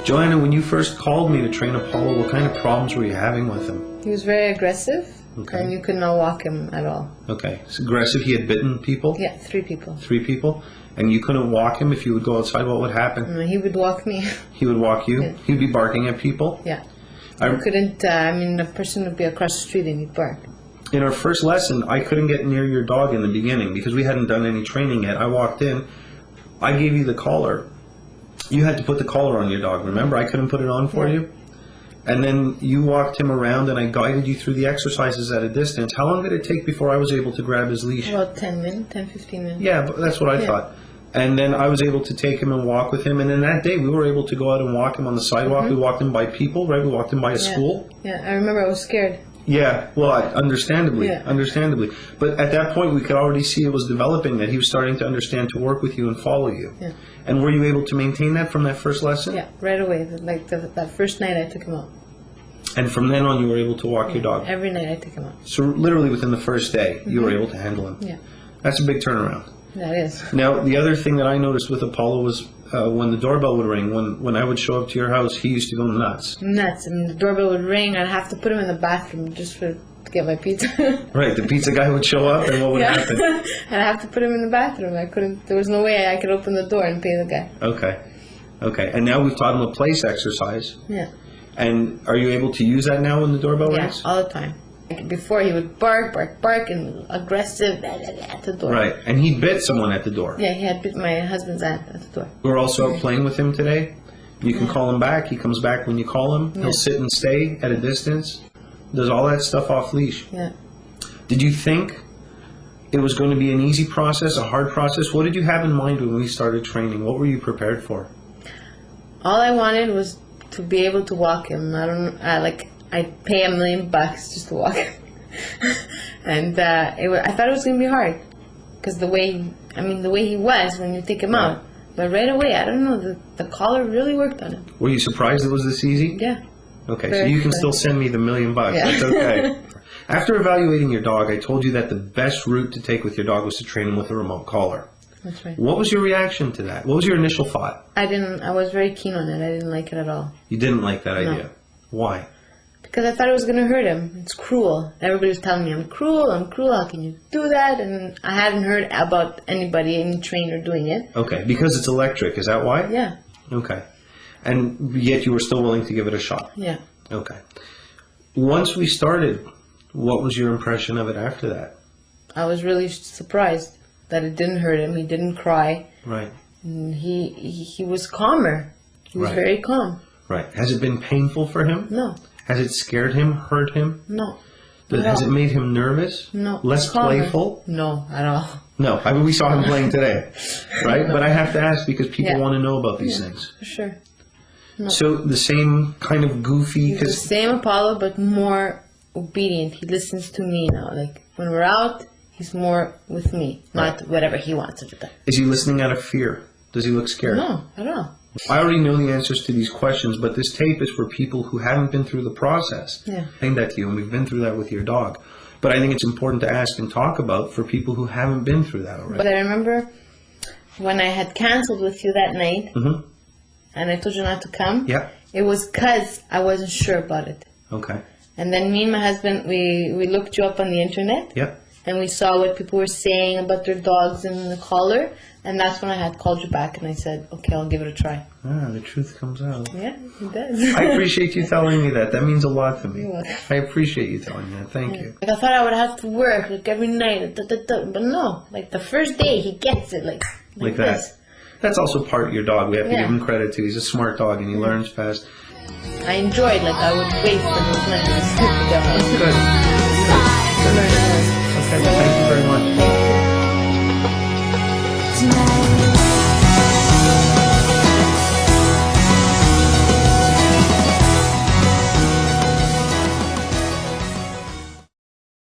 Joanna, when you first called me to train Apollo, what kind of problems were you having with him? He was very aggressive, Okay. and you could not walk him at all. Okay. So aggressive, he had bitten people? Yeah, 3 people. 3 people? And you couldn't walk him if you would go outside, what would happen? He would walk me. He would walk you? Yeah. He'd be barking at people? Yeah. I couldn't, the person would be across the street and he'd bark. In our first lesson, I couldn't get near your dog in the beginning because we hadn't done any training yet. I walked in, I gave you the collar. You had to put the collar on your dog, remember? I couldn't put it on for you. And then you walked him around and I guided you through the exercises at a distance. How long did it take before I was able to grab his leash? About 10 minutes, 10, 15 minutes. Yeah, but that's what I thought. And then I was able to take him and walk with him. And then that day we were able to go out and walk him on the sidewalk. We walked him by people, right? We walked him by a school. Yeah, I remember I was scared. Yeah, well, understandably, Yeah. understandably. But at that point, we could already see it was developing, that he was starting to understand to work with you and follow you. Yeah. And were you able to maintain that from that first lesson? Yeah, right away. That first night I took him out. And from then on, you were able to walk your dog? Every night I took him out. So literally within the first day, you were able to handle him? Yeah. That's a big turnaround. That is. Now, the other thing that I noticed with Apollo was when the doorbell would ring, when I would show up to your house, he used to go nuts. Nuts. The doorbell would ring. I'd have to put him in the bathroom just to get my pizza. Right, the pizza guy would show up, and what would happen? I'd have to put him in the bathroom. There was no way I could open the door and pay the guy. Okay. And now we've taught him a place exercise. Yeah. And are you able to use that now when the doorbell rings? Yeah, all the time. Before he would bark, and aggressive at the door. Right, and he bit someone at the door. Yeah, he had bit my husband's aunt at the door. We're also out playing with him today. You can call him back. He comes back when you call him. He'll sit and stay at a distance. Does all that stuff off leash. Yeah. Did you think it was going to be an easy process, a hard process? What did you have in mind when we started training? What were you prepared for? All I wanted was to be able to walk him. I'd pay $1 million just to walk him. And I thought it was going to be hard because the way he was when you take him out. But right away, I don't know, the collar really worked on him. Were you surprised it was this easy? Yeah. Okay, so you can still send me the $1 million. Yeah. That's okay. After evaluating your dog, I told you that the best route to take with your dog was to train him with a remote collar. That's right. What was your reaction to that? What was your initial thought? I was very keen on it. I didn't like it at all. You didn't like that No. idea. Why? Because I thought it was going to hurt him. It's cruel. Everybody was telling me, I'm cruel, how can you do that? And I hadn't heard about any trainer doing it. Okay, because it's electric, is that why? Yeah. Okay. And yet you were still willing to give it a shot? Yeah. Okay. Once we started, what was your impression of it after that? I was really surprised that it didn't hurt him. He didn't cry. Right. And he was calmer. He was Right. very calm. Right. Has it been painful for him? No. Has it scared him, hurt him? No. Has it made him nervous? No. Less Calmer. playful? No, at all. No. I mean, we saw him playing today, right? But I have to ask because people Yeah. want to know about these things. For sure. So the same kind of goofy... He's the same Apollo, but more obedient. He listens to me now. Like, when we're out, he's more with me, not whatever he wants at the time. Is he listening out of fear? Does he look scared? No, at all. I already know the answers to these questions, but this tape is for people who haven't been through the process. Yeah. Saying that to you, and we've been through that with your dog. But I think it's important to ask and talk about for people who haven't been through that already. But I remember when I had canceled with you that night, and I told you not to come, Yeah. it was because I wasn't sure about it. Okay. And then me and my husband, we looked you up on the internet, Yeah. and we saw what people were saying about their dogs and the collar, and that's when I had called you back, and I said, okay, I'll give it a try. Ah, the truth comes out. Yeah, it does. I appreciate you telling me that. That means a lot to me. You're welcome. I appreciate you telling me that. Thank you. Like, I thought I would have to work, like, every night, but no. Like, the first day, he gets it, like Like that. this. That's also part of your dog. We have to Yeah. give him credit too. He's a smart dog and he learns fast. I enjoyed, like, I would wait for those nights to sit down. Good. To learn more. Okay, thank you very much.